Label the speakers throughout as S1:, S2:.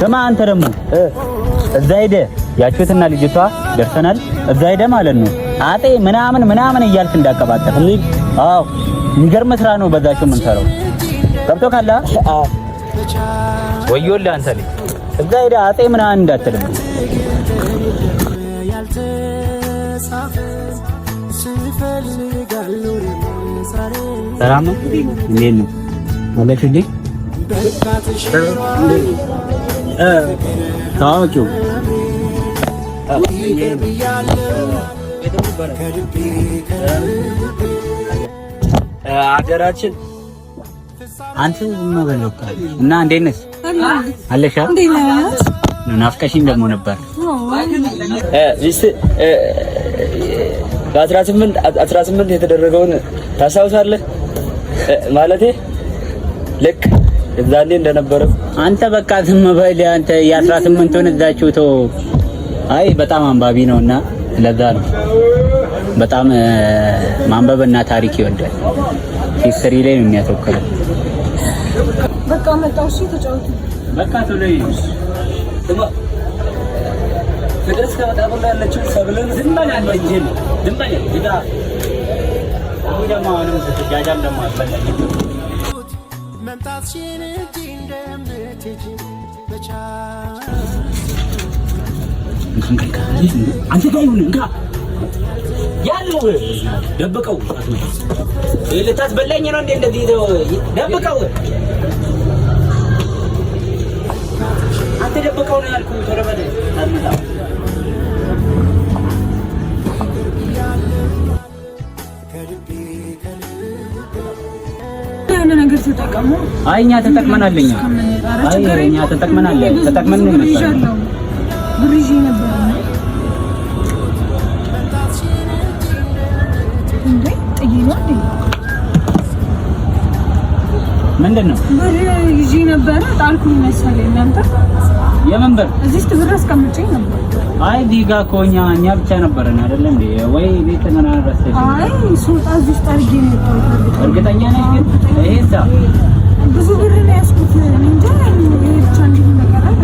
S1: ስማ አንተ ደግሞ እዛ ሄደ ያችሁትና ልጅቷ ደርሰናል። እዛ ሄደ ማለት ነው አጤ ምናምን እያልክ እንዳቀባጠር። አዎ የሚገርም ስራ ነው በዛችሁ ምን ሰራው ገብቶ ካላ ወዮልህ አንተ ልጅ እዛ ሄደ አጤ ምናምን እንዳትልም። ሰላም ነው እንዴት ነው ማለት እንዴ ታውቂው አገራችን አንተ ዝም በለው እና እንዴት ነሽ አለሻ ናፍቀሽኝ ደግሞ ነበር በ18 የተደረገውን ታስታውሳለህ? ማለቴ ልክ እዛኔ እንደነበረው አንተ በቃ ዝም በል አንተ የ18ቱን እዛችሁ ተው። አይ በጣም አንባቢ ነውና ለዛ ነው በጣም ማንበብና ታሪክ ይወዳል። ሂስትሪ ላይ ነው የሚያተኩረው።
S2: በቃ መጣው እሺ ተጫወቱ
S1: በቃ ተለይ ፍቅርስ ከመጣበላ ያለችው ሰብለን ዝም በል አንጀል ዝም በል ይዳ አሁንም ስትጃጃም ደግሞ አስፈላጊ መምጣትሽን እንጂ እንደምትጂ ብቻ አንተ ጋር ይሁን እንካ ያለው ደብቀው ልታስበላኝ ነው እንዴ? እንደዚህ ደብቀው አንተ ደብቀው ነው ያልኩህ። ተረበደ አጥምታ
S2: ነገር ተጠቀሙ።
S1: አይ እኛ ተጠቅመናልኛ። አይ እኛ ተጠቅመናል። ተጠቅመን ነው መሰለኝ
S2: ብሪጂ ነበር እንዴ ጥይና እንዴ
S1: ምንድነው?
S2: ብሪጂ ነበር ጣልኩኝ መሰለኝ ነበር።
S1: የመንበር
S2: እዚህ ትብር አስቀምጬ ነበር።
S1: አይ ዲጋ ኮኛ እኛ ብቻ ነበርን አይደል እንዴ? ወይ ቤት ምን አረሰሽ?
S2: አይ ሱልጣ እዚህ ታርጌ ነው።
S1: እርግጠኛ ነሽ ግን ይሄሳ
S2: ብዙ ብር ነው ያስኩት እንጂ ይሄ ብቻ እንዲህ ነገር አለ።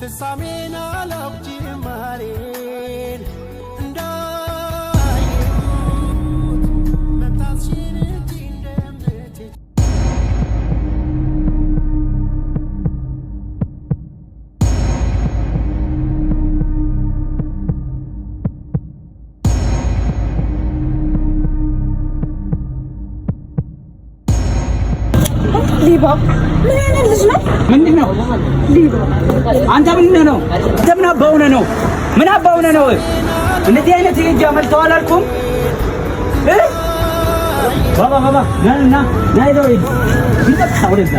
S2: ተሳሜና ላውጂ ማሬን እንዳይ መጣሽን እንጂ እንደምትች ሊባ ምን አይነት ልጅ ነው?
S1: ምንድነው?
S2: ሊባ
S1: አንተ ምንድነው ነው? ደምና ባውነ ነው። ምን አባውነ ነው? እንደዚህ አይነት የእጅ አመልተው አላልኩም? ባባ ና ይዘው ሂድ። ይጠቅሳ ወደዛ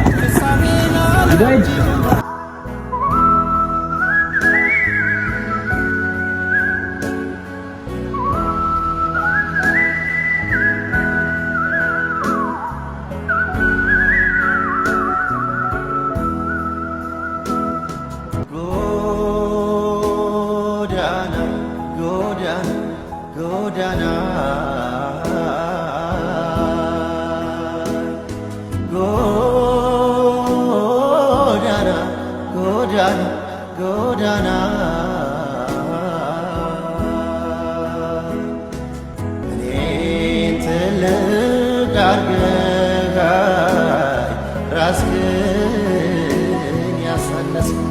S1: ይዘው ሂድ።
S3: ጎዳና እኔን ትልቅ አድርገህ ራስህን ያሳነስክ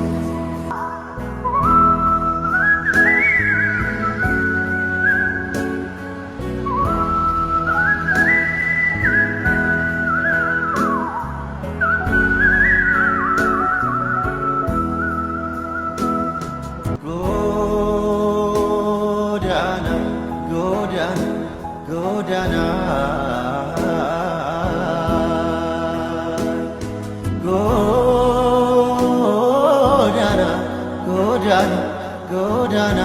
S3: ጎዳና